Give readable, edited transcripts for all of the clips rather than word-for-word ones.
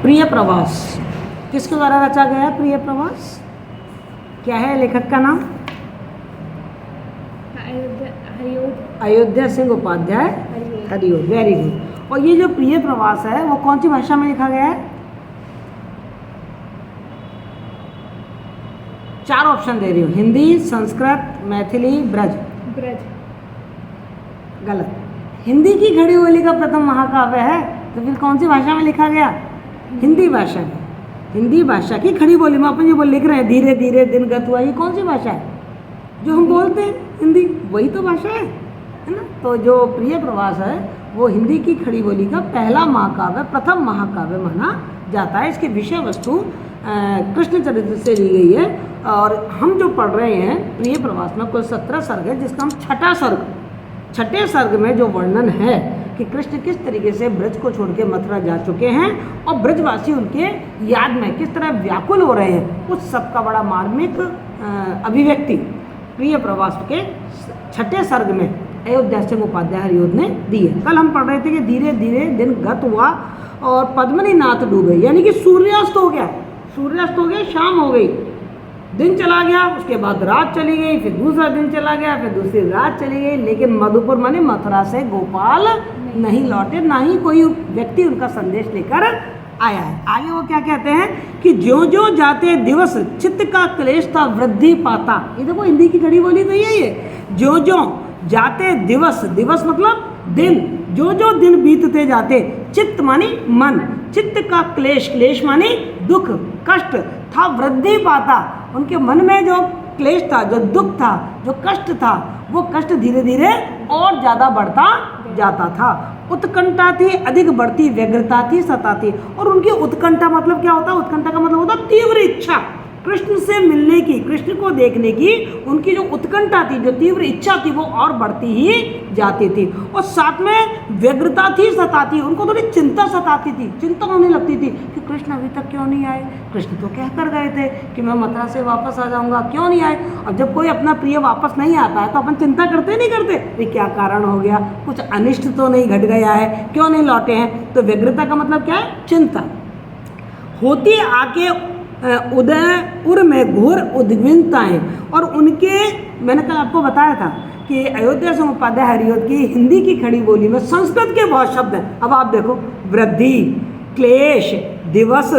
प्रिय प्रवास किसके द्वारा रचा गया है? प्रिय प्रवास क्या है लेखक का नाम? अयोध्या सिंह उपाध्याय हरिओद। Very good. और ये जो प्रिय प्रवास है वो कौन सी भाषा में लिखा गया है? 4 ऑप्शन दे रही हूँ, हिंदी, संस्कृत, मैथिली, ब्रज। गलत। हिंदी की खड़ी बोली का प्रथम महाकाव्य है, तो फिर कौन सी भाषा में लिखा गया? हिंदी भाषा में। हिंदी भाषा की खड़ी बोली में अपन जो लिख रहे हैं धीरे धीरे दिन गत हुआ, ये कौन सी भाषा है? जो हम बोलते हैं हिंदी, वही तो भाषा है ना। तो जो प्रिय प्रवास है वो हिंदी की खड़ी बोली का पहला महाकाव्य, प्रथम महाकाव्य माना जाता है। इसकी विषय वस्तु कृष्ण चरित्र से ली गई है। और हम जो पढ़ रहे हैं प्रिय प्रवास में कुल 17 सर्ग है, जिसका हम छठे सर्ग में जो वर्णन है कि कृष्ण किस तरीके से ब्रज को छोड़ के मथुरा जा चुके हैं और ब्रजवासी उनके याद में किस तरह व्याकुल हो रहे हैं, उस सब का बड़ा मार्मिक अभिव्यक्ति प्रिय प्रवास के 6ठे सर्ग में अयोध्या सिंह उपाध्याय हरिओद ने दी है। कल हम पढ़ रहे थे कि धीरे धीरे दिन गत हुआ और पद्मिनी नाथ डूबे, यानी कि सूर्यास्त हो गया, शाम हो गई, दिन चला गया, उसके बाद रात चली गई, फिर दूसरा दिन चला गया, फिर दूसरी रात चली गई, लेकिन मधुपुर माने मथुरा से गोपाल नहीं लौटे, ना ही कोई व्यक्ति उनका संदेश लेकर आया है। आगे वो क्या कहते हैं कि ज्यों ज्यों जाते दिवस चित्त का क्लेश था वृद्धि पाता। ये देखो हिंदी की खड़ी बोली तो यही है, ज्यों ज्यों जाते दिवस, दिवस मतलब दिन, जो जो दिन बीतते जाते, चित्त मानी मन, चित्त का क्लेश, क्लेश मानी दुख कष्ट था वृद्धि पाता। उनके मन में जो क्लेश था, जो दुख था, जो कष्ट था, वो कष्ट धीरे धीरे और ज़्यादा बढ़ता जाता था। उत्कंठा थी अधिक बढ़ती, व्यग्रता थी सताती। और उनकी उत्कंठा मतलब क्या होता है? उत्कंठा का मतलब होता है तीव्र इच्छा, कृष्ण से मिलने की, कृष्ण को देखने की उनकी जो उत्कंठा थी, जो तीव्र इच्छा थी, वो और बढ़ती ही जाती थी। और साथ में व्यग्रता थी सताती, उनको थोड़ी चिंता सताती थी, चिंता होने लगती थी कि कृष्ण अभी तक क्यों नहीं आए, कृष्ण तो कह कर गए थे कि मैं मथुरा से वापस आ जाऊंगा, क्यों नहीं आए। अब जब कोई अपना प्रिय वापस नहीं आता है तो अपन चिंता करते नहीं करते, ये क्या कारण हो गया, कुछ अनिष्ट तो नहीं घट गया है, क्यों नहीं लौटे हैं। तो व्यग्रता का मतलब क्या है? चिंता। होती आके उदयपुर में घोर उद्विग्नताएं, और उनके, मैंने कल आपको बताया था कि अयोध्या सिंह उपाध्याय हरिओद की हिंदी की खड़ी बोली में संस्कृत के बहुत शब्द हैं। अब आप देखो, वृद्धि, क्लेश, दिवस,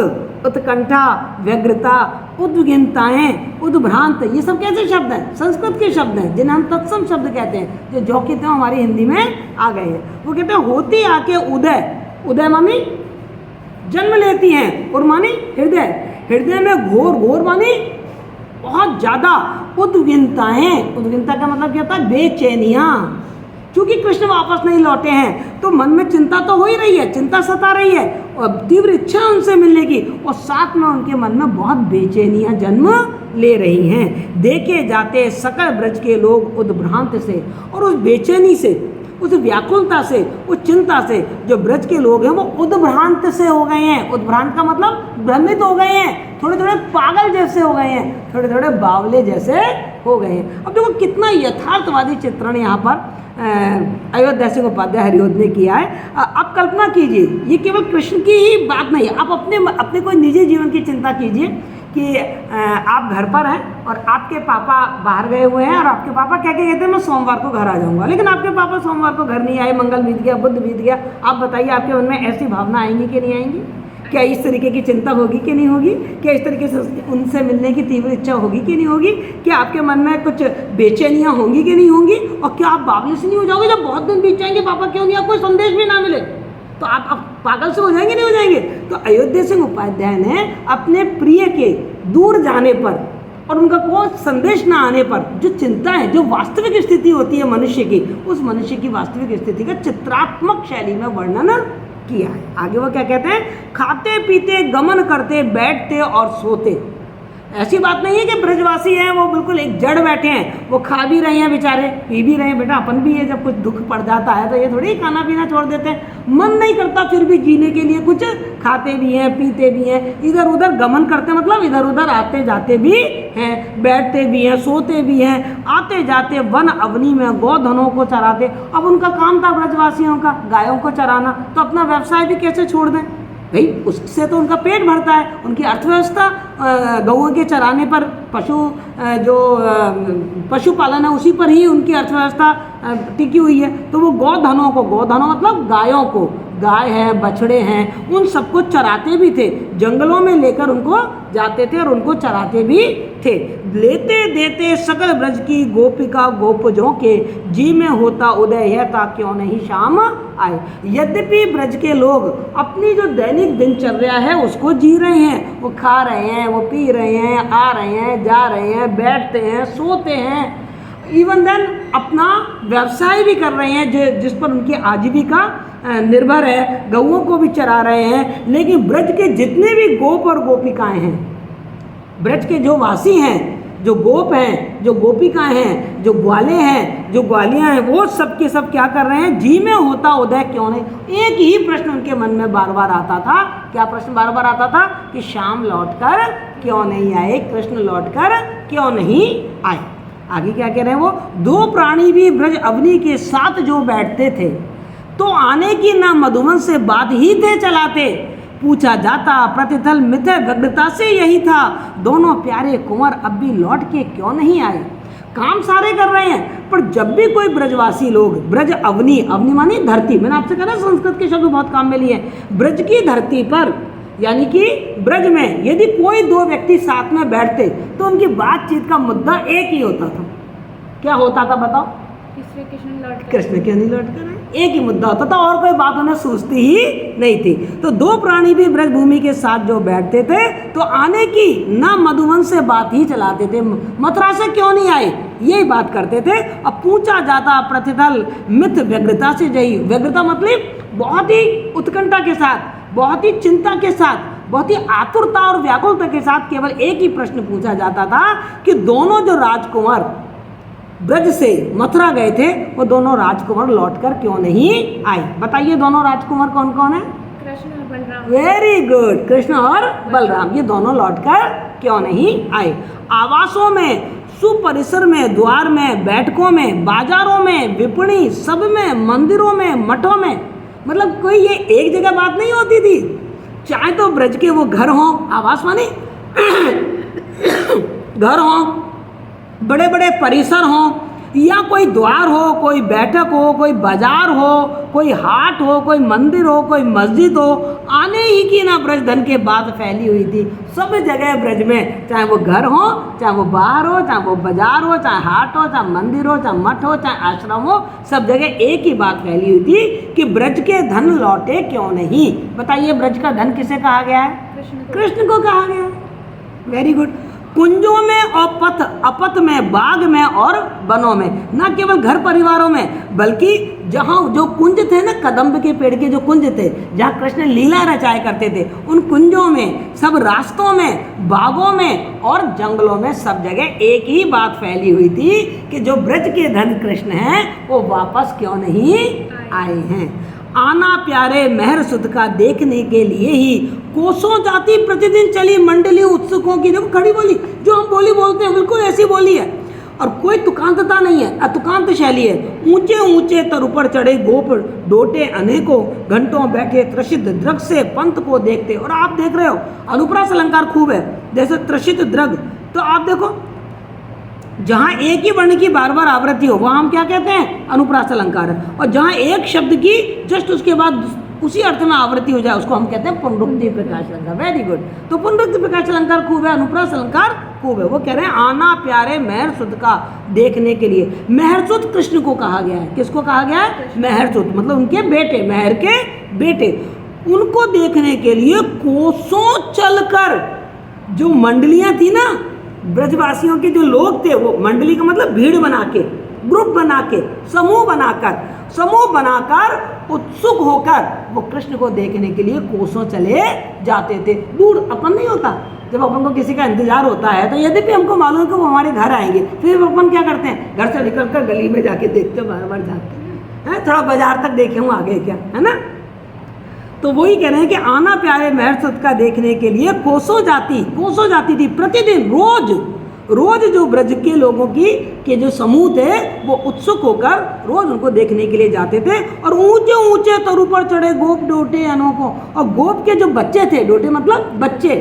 उत्कंठा, व्यग्रता, उद्विग्नताएं, उद्भ्रांत, ये सब कैसे शब्द हैं? संस्कृत के शब्द हैं, जिन्हें हम तत्सम शब्द कहते हैं, जो कि तो हमारी हिंदी में आ गए हैं। वो कहते हैं होती आके उदय, उदय मानी जन्म लेती हैं, और मानी हृदय, हृदय में घोर, घोर मानी बहुत ज़्यादा, उद्विग्नताएं, उद्विग्नता का मतलब क्या होता है? बेचैनियाँ। क्योंकि कृष्ण वापस नहीं लौटे हैं तो मन में चिंता तो हो ही रही है, चिंता सता रही है, और तीव्र इच्छा उनसे मिलने की, और साथ में उनके मन में बहुत बेचैनियाँ जन्म ले रही हैं। देखे जाते सकल ब्रज के लोग उद्भ्रांत से, और उस बेचैनी से, उस व्याकुलता से, उस चिंता से जो ब्रज के लोग हैं वो उद्भ्रांत से हो गए हैं। उद्भ्रांत का मतलब भ्रमित हो गए हैं, थोड़े थोड़े पागल जैसे हो गए हैं, थोड़े थोड़े बावले जैसे हो गए हैं। अब देखो कितना यथार्थवादी चित्रण यहाँ पर अयोध्या सिंह उपाध्याय हरिओद ने किया है। अब कल्पना कीजिए, ये केवल कृष्ण की ही बात नहीं है, आप अपने कोई निजी जीवन की चिंता कीजिए कि आप घर पर हैं और आपके पापा बाहर गए हुए हैं, और आपके पापा क्या कहते हैं मैं सोमवार को घर आ जाऊंगा, लेकिन आपके पापा सोमवार को घर नहीं आए, मंगल बीत गया, बुध बीत गया। आप बताइए आपके मन में ऐसी भावना आएंगी कि नहीं आएंगी? क्या इस तरीके की चिंता होगी कि नहीं होगी? क्या इस तरीके से उनसे मिलने की तीव्र इच्छा होगी कि नहीं होगी? क्या आपके मन में कुछ बेचैनियाँ होंगी कि नहीं होंगी? और क्या आप बावले से नहीं हो जाओगे जब बहुत दिन बीत जाएंगे, पापा क्यों नहीं, कोई संदेश भी ना मिले, तो आप पागल से हो जाएंगे नहीं हो जाएंगे? तो अयोध्या सिंह उपाध्याय ने अपने प्रिय के दूर जाने पर और उनका कोई संदेश ना आने पर जो चिंता है, जो वास्तविक स्थिति होती है मनुष्य की, उस मनुष्य की वास्तविक स्थिति का चित्रात्मक शैली में वर्णन किया है। आगे वो क्या कहते हैं? खाते पीते गमन करते, बैठते और सोते। ऐसी बात नहीं है कि ब्रजवासी हैं वो बिल्कुल एक जड़ बैठे हैं, वो खा भी रहे हैं बेचारे, पी भी रहे हैं। बेटा अपन भी है, जब कुछ दुख पड़ जाता है तो ये थोड़ी खाना पीना छोड़ देते हैं, मन नहीं करता फिर भी जीने के लिए कुछ खाते भी हैं, पीते भी हैं, इधर उधर गमन करते, मतलब इधर उधर आते जाते भी हैं, बैठते भी हैं, सोते भी हैं, आते जाते वन अवनी में गौधनों को चराते। अब उनका काम था ब्रजवासियों का गायों को चराना, तो अपना व्यवसाय भी कैसे छोड़ दें? भाई उससे तो उनका पेट भरता है, उनकी अर्थव्यवस्था गौओं के चराने पर, पशुपालन है उसी पर ही उनकी अर्थव्यवस्था टिकी हुई है। तो वो गौधनों मतलब गायों को, गाय है, बछड़े हैं, उन सबको चराते भी थे, जंगलों में लेकर उनको जाते थे और उनको चराते भी थे। लेते देते सकल ब्रज की गोपिका गोपजों के, जी में होता उदय यह था क्यों नहीं शाम आए। यद्यपि ब्रज के लोग अपनी जो दैनिक दिनचर्या है उसको जी रहे हैं, वो खा रहे हैं, वो पी रहे हैं, आ रहे हैं, जा रहे हैं, बैठते हैं, सोते हैं, इवन देन अपना व्यवसाय भी कर रहे हैं जिस पर उनकी आजीविका निर्भर है, गौओं को भी चरा रहे हैं। लेकिन ब्रज के जितने भी गोप और गोपिकाएं हैं, ब्रज के जो वासी हैं, जो गोप हैं, जो गोपिकाएं हैं, जो ग्वाले हैं, जो ग्वालियां हैं, वो सब के सब क्या कर रहे हैं, जी में होता उदय क्यों नहीं। एक ही प्रश्न उनके मन में बार बार आता था। क्या प्रश्न बार बार आता था कि शाम लौटकर क्यों नहीं आए, कृष्ण लौटकर क्यों नहीं आए। आगे क्या कह रहे हैं वो, दो प्राणी भी ब्रज अवनी के साथ जो बैठते थे, तो आने की ना मधुवन से बात ही थे चलाते, पूछा जाता प्रतिथल मित्र व्यग्रता से यही था, दोनों प्यारे कुंवर अब भी लौट के क्यों नहीं आए। काम सारे कर रहे हैं, पर जब भी कोई ब्रजवासी लोग, ब्रज अवनी, अवनी मानी धरती, मैंने आपसे कहा संस्कृत के शब्द बहुत काम में लिए, ब्रज की धरती पर यानी कि ब्रज में यदि कोई दो व्यक्ति साथ में बैठते तो उनकी बातचीत का मुद्दा एक ही होता था। क्या होता था बताओ? कृष्ण क्यों नहीं लौट कर आए, एक ही मुद्दा होता था, और कोई बात उन्हें सूझती ही नहीं थी। तो दो प्राणी भी ब्रज भूमि के साथ जो बैठते थे, तो आने की ना मधुवन से बात ही चलाते थे, मथुरा से क्यों नहीं आए यही बात करते थे। अब पूछा जाता प्रतिथल मिथ व्यग्रता से जई, व्यग्रता मतलब बहुत ही उत्कंठा के साथ, बहुत ही चिंता के साथ, बहुत ही आतुरता और व्याकुलता के साथ केवल एक ही प्रश्न पूछा जाता था कि दोनों जो राजकुमार ब्रज से मथुरा गए थे, वो दोनों राजकुमार लौटकर क्यों नहीं आए। बताइए दोनों राजकुमार कौन कौन है? कृष्ण और बलराम। वेरी गुड, कृष्ण और बलराम, ये दोनों लौटकर क्यों नहीं आए। आवासों में, सुपरिसर में, द्वार में, बैठकों में, बाजारों में, विपणी, सब में, मंदिरों में, मठों में, मतलब कोई ये एक जगह बात नहीं होती थी। चाहे तो ब्रज के वो घर हों, आवास माने घर हों, बड़े बड़े परिसर हों, या कोई द्वार हो, कोई बैठक हो, कोई बाजार हो, कोई हाट हो, कोई मंदिर हो, कोई मस्जिद हो, आने ही की ना ब्रज धन के बाद फैली हुई थी। सब जगह ब्रज में, चाहे वो घर हो, चाहे वो बाहर हो, चाहे वो बाजार हो, चाहे हाट हो, चाहे मंदिर हो, चाहे मठ हो, चाहे आश्रम हो, सब जगह एक ही बात फैली हुई थी कि ब्रज के धन लौटे क्यों नहीं। बताइए ब्रज का धन किसे कहा गया है? कृष्ण को कहा गया है। Very good. कुंजों में और पथ अपथ में, बाग में और वनों में, ना केवल घर परिवारों में, बल्कि जहाँ जो कुंज थे ना, कदम्ब के पेड़ के जो कुंज थे, जहाँ कृष्ण लीला रचाया करते थे, उन कुंजों में, सब रास्तों में, बागों में और जंगलों में, सब जगह एक ही बात फैली हुई थी कि जो ब्रज के धन कृष्ण हैं वो वापस क्यों नहीं आए हैं। आना प्यारे मेहर सुध का देखने के लिए ही कोसों जाती प्रतिदिन चली मंडली उत्सुकों की। देखो खड़ी बोली, जो हम बोली बोलते हैं बिल्कुल ऐसी बोली है, और कोई तुकांतता नहीं है, अतुकांत शैली है। ऊंचे ऊंचे तर ऊपर चढ़े गोप डोटे अनेकों, घंटों बैठे त्रसित द्रग से पंथ को देखते। और आप देख रहे हो अनुप्रास अलंकार खूब है, जैसे त्रसित द्रग, तो आप देखो जहाँ एक ही वर्ण की बार बार आवृत्ति हो वहाँ हम क्या कहते हैं? अनुप्रास अलंकार है। और जहाँ एक शब्द की जस्ट उसके बाद उसी अर्थ में आवृत्ति हो जाए उसको हम कहते हैं पुनरुक्ति प्रकाश अलंकार। Very good. तो पुनरुक्ति प्रकाश अलंकार खूब है, अनुप्रास अलंकार खूब है। वो कह रहे हैं आना प्यारे मेहर सुध का देखने के लिए। मेहर सुध कृष्ण को कहा गया है। किसको कहा गया है? मेहर सुध, मतलब उनके बेटे, मेहर के बेटे। उनको देखने के लिए कोसों चलकर, जो मंडलियां थी ना ब्रजवासियों के, जो लोग थे, वो मंडली का मतलब भीड़ बना के, ग्रुप बना के, समूह बनाकर उत्सुक होकर वो कृष्ण को देखने के लिए कोसों चले जाते थे। दूर अपन नहीं होता, जब अपन को किसी का इंतजार होता है तो यद्यपि हमको मालूम है कि वो हमारे घर आएंगे, फिर अपन क्या करते हैं? घर से निकलकर गली में जाके देखते, बार जाते हैं, थोड़ा बाजार तक देखे हूँ आगे क्या, है ना। तो वही कह रहे हैं कि आना प्यारे मेहर सुध का देखने के लिए कोसों जाती थी प्रतिदिन, रोज जो ब्रज के लोगों के जो समूह थे वो उत्सुक होकर रोज उनको देखने के लिए जाते थे। और ऊंचे ऊंचे तरु पर चढ़े गोप डोटे अनोखो, और गोप के जो बच्चे थे, डोटे मतलब बच्चे,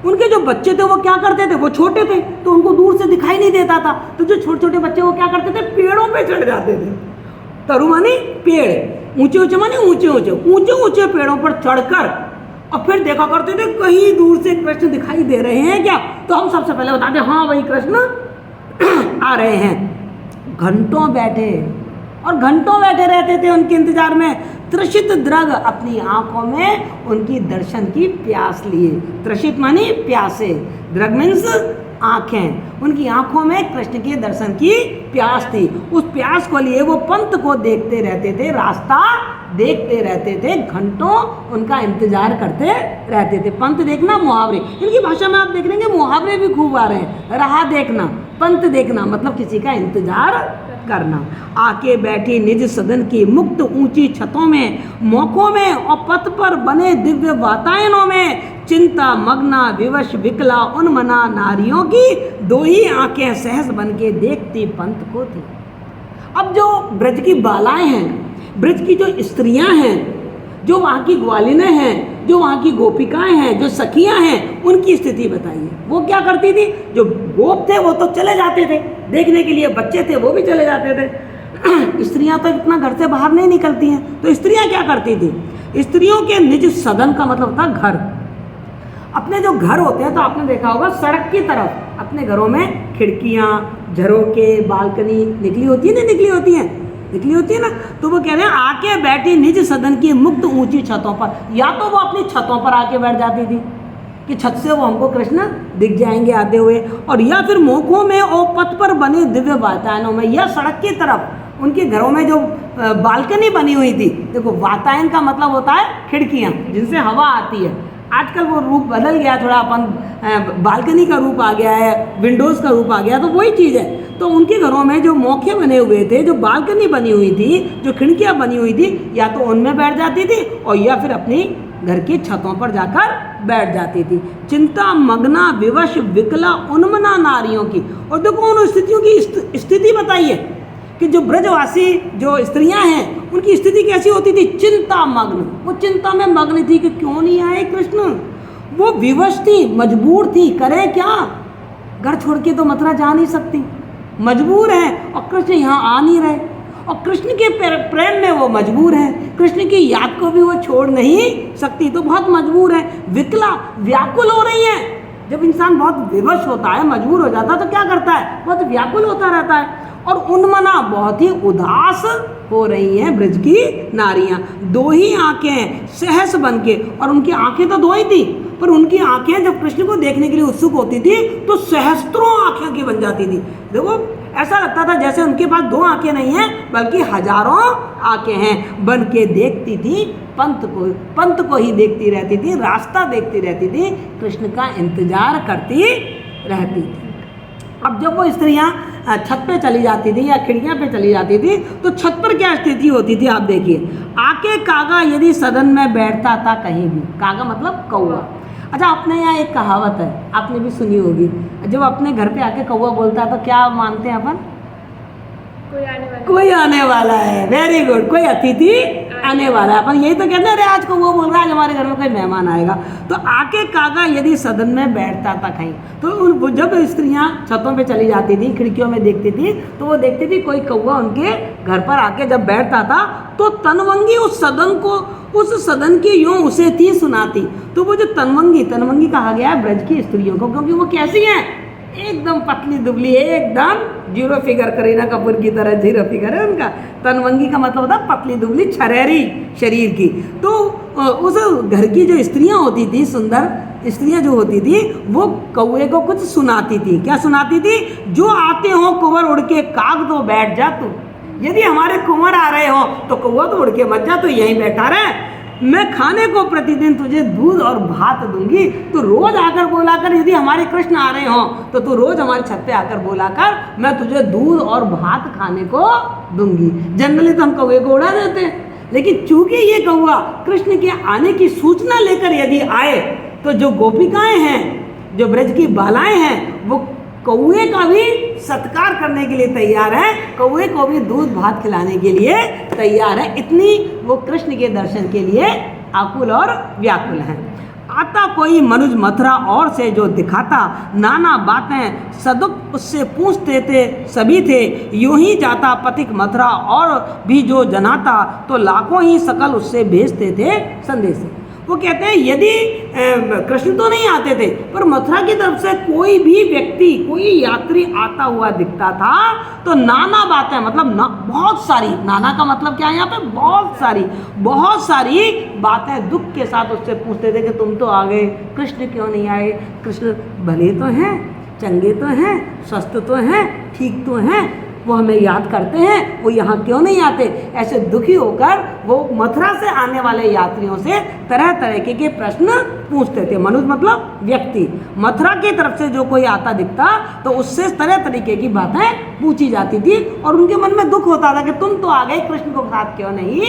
उनके जो बच्चे थे वो क्या करते थे, वो छोटे थे तो उनको दूर से दिखाई नहीं देता था, तो जो छोटे छोटे बच्चे वो क्या करते थे, पेड़ों पे चढ़ जाते थे। तरु माने पेड़, ऊंचे ऊंचे माने ऊंचे ऊंचे ऊंचे ऊंचे पेड़ों पर चढ़कर और फिर देखा करते थे कहीं दूर से कृष्ण दिखाई दे रहे हैं क्या, तो हम सबसे पहले बताते हाँ वही कृष्ण आ रहे हैं। घंटों बैठे और घंटों बैठे रहते थे उनके इंतजार में। तृषित द्रग, अपनी आंखों में उनकी दर्शन की प्यास लिए। तृषित मानी प्यासे, द्रग मीन्स आंखें, उनकी आंखों में कृष्ण के दर्शन की प्यास थी। उस प्यास को लिए वो पंत को देखते रहते थे, रास्ता देखते रहते थे, घंटों उनका इंतजार करते रहते थे। पंत देखना, मुहावरे, इनकी भाषा में आप देख लेंगे मुहावरे भी खूब आ रहे हैं। राह देखना, पंत देखना मतलब किसी का इंतजार करना। आके बैठी निज सदन की मुक्त ऊंची छतों में, मौकों में और पथ पर बने दिव्य वातायनों में, चिंता मग्ना विवश विकला उन्मना नारियों की दो ही आंखें सहस बन के देखती पंत को थी। अब जो ब्रज की बालाएं हैं, ब्रज की जो स्त्रियां हैं, जो वहाँ की ग्वालिनें हैं, जो वहाँ की गोपिकाएं हैं, जो सखियां हैं, उनकी स्थिति बताइए। वो क्या करती थी, जो गोप थे वो तो चले जाते थे देखने के लिए, बच्चे थे वो भी चले जाते थे। स्त्रियां तो इतना घर से बाहर नहीं निकलती हैं, तो स्त्रियां क्या करती थी, स्त्रियों के निज सदन का मतलब होता घर। अपने जो घर होते हैं तो आपने देखा होगा सड़क की तरफ अपने घरों में खिड़कियाँ, झरोके, बालकनी निकली होती है, नहीं निकली होती हैं, निकली होती है ना। तो वो कह रहे हैं आके बैठी निज सदन की मुक्त ऊंची छतों पर, या तो वो अपनी छतों पर आके बैठ जाती थी कि छत से वो हमको कृष्ण दिख जाएंगे आते हुए, और या फिर मौकों में और पथ पर बने दिव्य वातायनों में, या सड़क की तरफ उनके घरों में जो बालकनी बनी हुई थी। देखो वातायन का मतलब होता है खिड़कियाँ जिनसे हवा आती है। आजकल वो रूप बदल गया थोड़ा, अपन बालकनी का रूप आ गया है, विंडोज़ का रूप आ गया, तो वही चीज़ है। तो उनके घरों में जो मौके बने हुए थे, जो बालकनी बनी हुई थी, जो खिड़कियाँ बनी हुई थी, या तो उनमें बैठ जाती थी और या फिर अपनी घर की छतों पर जाकर बैठ जाती थी। चिंता मग्ना विवश विकला उन्मना नारियों की, और देखो उन स्थितियों की स्थिति बताइए कि जो ब्रजवासी जो स्त्रियां हैं उनकी स्थिति कैसी होती थी, चिंता मग्न, वो चिंता में मग्न थी कि क्यों नहीं आए कृष्ण। वो विवश थी, मजबूर थी, करे क्या, घर छोड़ के तो मथुरा जा नहीं सकती, मजबूर है, और कृष्ण यहाँ आ नहीं रहे, और कृष्ण के प्रेम में वो मजबूर है, कृष्ण की याद को भी वो छोड़ नहीं सकती, तो बहुत मजबूर है। विकला, व्याकुल हो रही है। जब इंसान बहुत विवश होता है, मजबूर हो जाता है, तो क्या करता है, बहुत व्याकुल होता रहता है। और उन्मना, बहुत ही उदास हो रही हैं ब्रज की नारियां। दो ही आंखें सहस बन के, और उनकी आंखें तो दो ही थी, पर उनकी आंखें जब कृष्ण को देखने के लिए उत्सुक होती थी तो सहस्त्रों आंखें की बन जाती थी। देखो ऐसा लगता था जैसे उनके पास दो आंखें नहीं हैं बल्कि हजारों आंखें हैं। बन के देखती थी पंत को ही देखती रहती थी, रास्ता देखती रहती थी, कृष्ण का इंतजार करती रहती थी। अब जब वो स्त्रियां छत पे चली जाती थी या खिड़कियां पे चली जाती थी तो छत पर क्या स्थिति होती थी आप देखिए। आके कागा यदि सदन में बैठता था कहीं भी, कागा मतलब कौवा। अच्छा, अपने यहाँ एक कहावत है, आपने भी सुनी होगी, जब अपने घर पे आके कौवा बोलता है तो क्या मानते हैं अपन, कोई आने वाला है। वेरी गुड, कोई अतिथि आने वाला है। अपन यही तो कहते हैं, अरे आज को वो बोल रहा है आज हमारे घर में कोई मेहमान आएगा। तो आके कागा यदि सदन में बैठता था कहीं, तो जब स्त्रियां छतों पे चली जाती थी, खिड़कियों में देखती थी, तो वो देखती थी कोई कौवा उनके घर पर आके जब बैठता था तो तनवंगी उस सदन की यूं उसे थी सुनाती। तो वो जो तनवंगी कहा गया है ब्रज की स्त्रियों को, क्योंकि वो कैसी हैं, एकदम पतली दुबली, एकदम जीरो फिगर, करीना कपूर की तरह जीरो फिगर है उनका। तनवंगी का मतलब होता है पतली दुबली छरेरी शरीर की। तो उस घर की जो स्त्रियां होती थी, सुंदर स्त्रियां जो होती थी, वो कौवे को कुछ सुनाती थी। क्या सुनाती थी, जो आते हो कुंवर उड़ के काग तो बैठ जा तू, यदि हमारे कुंवर आ रहे हो तो कौवा तो उड़ के मत जा, तो यहीं बैठा रहे, मैं खाने को प्रतिदिन तुझे दूध और भात दूंगी। तो रोज आकर बोलाकर, यदि हमारे कृष्ण आ रहे हो तो तू रोज हमारे छत पे आकर बोलाकर, मैं तुझे दूध और भात खाने को दूंगी। जनरली तो हम कौवे को उड़ा देते हैं, लेकिन चूंकि ये कौवा कृष्ण के आने की सूचना लेकर यदि आए तो जो गोपिकाएं हैं, जो ब्रज की बालाएं हैं, वो कौए का भी सत्कार करने के लिए तैयार है, कौए को भी दूध भात खिलाने के लिए तैयार है। इतनी वो कृष्ण के दर्शन के लिए आकुल और व्याकुल है। आता कोई मनुज मथुरा और से जो दिखाता, नाना बातें सदुक उससे पूछते थे सभी थे। यूं ही जाता पथिक मथुरा और भी जो जनाता, तो लाखों ही सकल उससे भेजते थे संदेश। वो कहते हैं यदि कृष्ण तो नहीं आते थे, पर मथुरा की तरफ से कोई भी व्यक्ति, कोई यात्री आता हुआ दिखता था, तो नाना बातें, मतलब बहुत सारी, नाना का मतलब क्या है यहाँ पे, बहुत सारी बातें दुख के साथ उससे पूछते थे कि तुम तो आ गए, कृष्ण क्यों नहीं आए, कृष्ण भले तो हैं, चंगे तो हैं, स्वस्थ तो हैं, ठीक तो हैं, वो हमें याद करते हैं, वो यहाँ क्यों नहीं आते। ऐसे दुखी होकर वो मथुरा से आने वाले यात्रियों से तरह तरह के प्रश्न पूछते थे। मनुष्य मतलब व्यक्ति, मथुरा की तरफ से जो कोई आता दिखता तो उससे तरह तरीके की बातें पूछी जाती थी और उनके मन में दुख होता था कि तुम तो आ गए, कृष्ण को साथ क्यों नहीं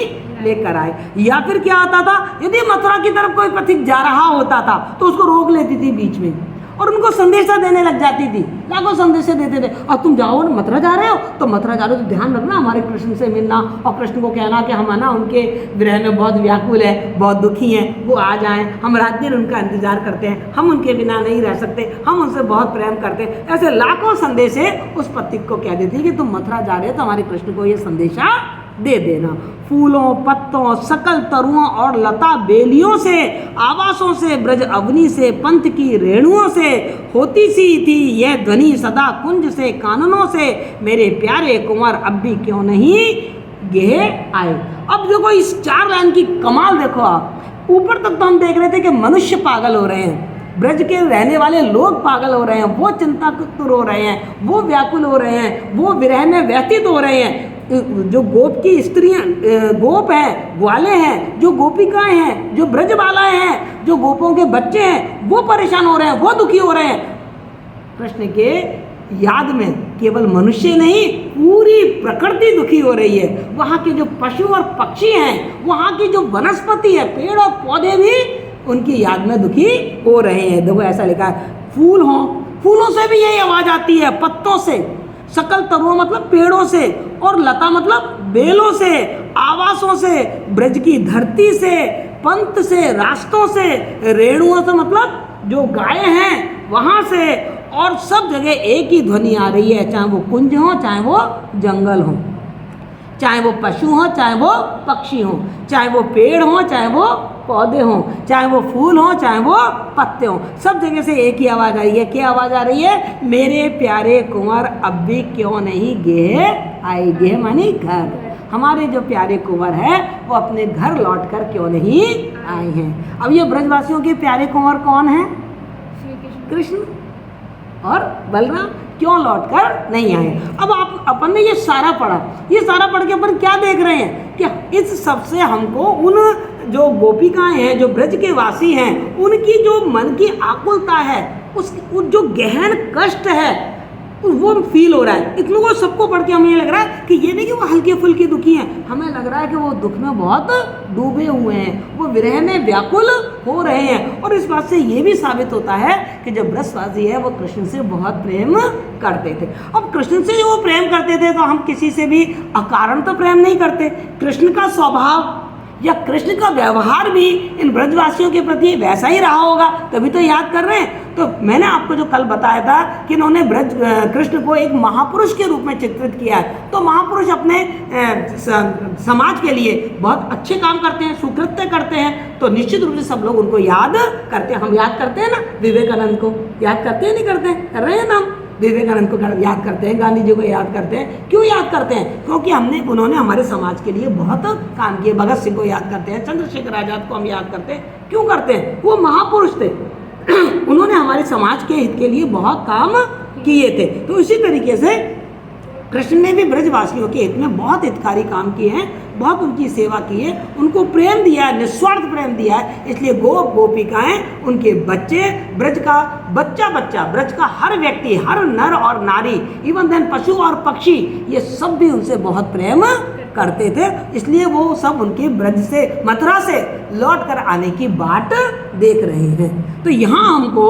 लेकर आए। या फिर क्या होता था, यदि मथुरा की तरफ कोई पथिक जा रहा होता था तो उसको रोक लेती थी बीच में और उनको संदेशा देने लग जाती थी, लाखों संदेशे देते थे। और तुम जाओ ना, मथुरा जा रहे हो, तो मथुरा जा रहे हो तो ध्यान रखना हमारे कृष्ण से मिलना, और कृष्ण को कहना कि हम ना उनके विरह में बहुत व्याकुल है, बहुत दुखी हैं, वो आ जाएं, हम रात दिन उनका इंतजार करते हैं, हम उनके बिना नहीं रह सकते, हम उनसे बहुत प्रेम करते हैं। ऐसे लाखों संदेशे उस पथिक को कह देती कि तुम मथुरा जा रहे हो तो हमारे कृष्ण को ये संदेशा दे देना। फूलों, पत्तों, सकल तरुओं और लता बेलियों से, आवासों से, ब्रज अवनी से, पंथ की रेणुओं से होती सी थी यह ध्वनि सदा कुंज से, काननों से, मेरे प्यारे कुंवर अब भी क्यों नहीं गेह आए। अब देखो इस 4 लाइन की कमाल देखो आप। ऊपर तक तो हम देख रहे थे कि मनुष्य पागल हो रहे हैं, ब्रज के रहने वाले लोग पागल हो रहे हैं, वो चिंतातुर हो रहे हैं, वो व्याकुल हो रहे हैं, वो विरह में व्यथित हो रहे हैं। जो गोप की स्त्रियां, गोप हैं, ग्वाले हैं, जो गोपिकाएं हैं, जो ब्रजबालाएं हैं, जो गोपों के बच्चे हैं, वो परेशान हो रहे हैं, वो दुखी हो रहे हैं। कृष्ण के याद में केवल मनुष्य नहीं, पूरी प्रकृति दुखी हो रही है। वहाँ के जो पशु और पक्षी हैं, वहाँ की जो वनस्पति है, पेड़ और पौधे भी उनकी याद में दुखी हो रहे हैं। देखो ऐसा लिखा है, फूल हों, फूलों से भी यही आवाज़ आती है, पत्तों से, सकल तरुओं मतलब पेड़ों से, और लता मतलब बेलों से, आवासों से, ब्रज की धरती से, पंथ से, रास्तों से, रेणुओं से मतलब जो गाय हैं वहाँ से, और सब जगह एक ही ध्वनि आ रही है, चाहे वो कुंज हो, चाहे वो जंगल हो, चाहे वो पशु हो, चाहे वो पक्षी हो, चाहे वो पेड़ हो, चाहे वो पौधे हों, चाहे वो फूल हों, चाहे वो पत्ते हों, सब जगह से एक ही आवाज़ आ रही है। क्या आवाज़ आ रही है? मेरे प्यारे कुंवर अब भी क्यों नहीं गेह आए। गेह मानी घर। हमारे जो प्यारे कुंवर है वो अपने घर लौट कर क्यों नहीं आए हैं। अब ये ब्रजवासियों के प्यारे कुंवर कौन है? कृष्ण और बलराम क्यों लौटकर नहीं आए। अब आप अपन ने ये सारा पढ़ा, ये सारा पढ़ के अपन क्या देख रहे हैं कि इस सब से हमको उन जो गोपिकाएं हैं, जो ब्रज के वासी हैं, उनकी जो मन की आकुलता है, उस जो गहन कष्ट है वो फील हो रहा है। इतनों को सबको पढ़ के हमें ये लग रहा है कि ये नहीं कि वो हल्के फुल्के दुखी हैं, हमें लग रहा है कि वो दुख में बहुत डूबे हुए हैं, वो विरह में व्याकुल हो रहे हैं। और इस बात से ये भी साबित होता है कि जब ब्रजवासी है वो कृष्ण से बहुत प्रेम करते थे। अब कृष्ण से जो वो प्रेम करते थे तो हम किसी से भी अकारण तो प्रेम नहीं करते। कृष्ण का स्वभाव या कृष्ण का व्यवहार भी इन ब्रजवासियों के प्रति वैसा ही रहा होगा, तभी तो याद कर रहे हैं। तो मैंने आपको जो कल बताया था कि इन्होंने कृष्ण को एक महापुरुष के रूप में चित्रित किया है। तो महापुरुष अपने समाज के लिए बहुत अच्छे काम करते हैं, सुकृत्य करते हैं, तो निश्चित रूप से सब लोग उनको याद करते हैं। हम याद करते हैं ना, विवेकानंद को याद करते हैं, नहीं करते हैं? कर रहे हैं ना हम। विवेकानंद को याद करते हैं, गांधी जी को याद करते हैं। क्यों याद करते हैं? क्योंकि उन्होंने हमारे समाज के लिए बहुत काम किए। भगत सिंह को याद करते हैं, चंद्रशेखर आजाद को हम याद करते हैं। क्यों करते हैं? वो महापुरुष थे, उन्होंने हमारे समाज के हित के लिए बहुत काम किए थे। तो इसी तरीके से कृष्ण ने भी ब्रजवासियों के हित में बहुत हितकारी काम किए हैं, बहुत उनकी सेवा की है, उनको प्रेम दिया है, निस्वार्थ प्रेम दिया है। इसलिए गोप गोपिकाएं, उनके बच्चे, ब्रज का बच्चा बच्चा, ब्रज का हर व्यक्ति, हर नर और नारी, इवन देन पशु और पक्षी, ये सब भी उनसे बहुत प्रेम करते थे। इसलिए वो सब उनके ब्रज से, मथुरा से लौट कर आने की बाट देख रहे हैं। तो यहाँ हमको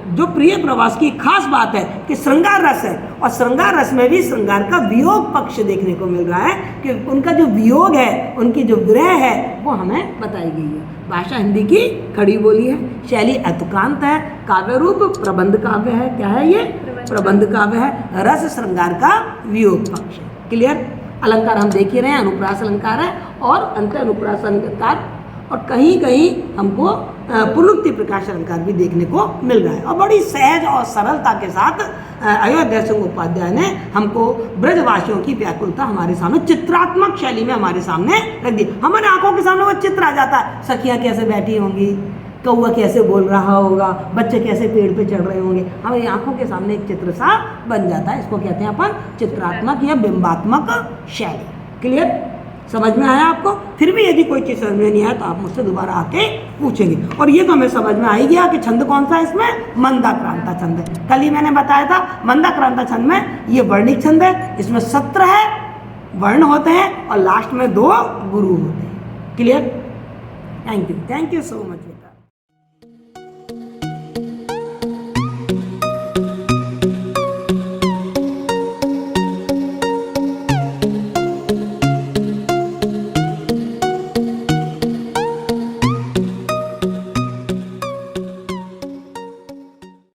जो प्रिय प्रवास की खास बात है कि श्रृंगार रस है, और श्रृंगार रस में भी श्रृंगार का वियोग पक्ष देखने को मिल रहा है कि उनका जो वियोग है, उनकी जो विरह है, वो हमें बताई गई है। भाषा हिंदी की खड़ी बोली है, शैली अतुकांत है, काव्य रूप प्रबंध काव्य है। क्या है ये? प्रबंध काव्य है। रस श्रृंगार का वियोग पक्ष है। क्लियर? अलंकार हम देख ही रहे हैं, अनुप्रास अलंकार है और अंत अनुप्रास अलंकार, और कहीं कहीं हमको पुनरुक्ति प्रकाश अलंकार भी देखने को मिल रहा है। और बड़ी सहज और सरलता के साथ अयोध्या सिंह उपाध्याय ने हमको ब्रजवासियों की व्याकुलता हमारे सामने चित्रात्मक शैली में हमारे सामने रख दी। हमारे आंखों के सामने वो चित्र आ जाता है, सखियाँ कैसे बैठी होंगी, कौवा कैसे बोल रहा होगा, बच्चे कैसे पेड़ पे चढ़ रहे होंगे, हमारी आंखों के सामने एक चित्र सा बन जाता है। इसको कहते हैं अपन चित्रात्मक या बिंबात्मक शैली। क्लियर? समझ में आया आपको? फिर भी यदि कोई चीज़ समझ में नहीं आया तो आप मुझसे दोबारा आके पूछेंगे। और ये तो हमें समझ में आ ही गया कि छंद कौन सा है इसमें? मंदाक्रांता छंद है। कल ही मैंने बताया था मंदाक्रांता छंद में ये वर्णिक छंद है, इसमें सत्र है, वर्ण होते हैं और लास्ट में 2 गुरु होते हैं। Clear? Thank you so much.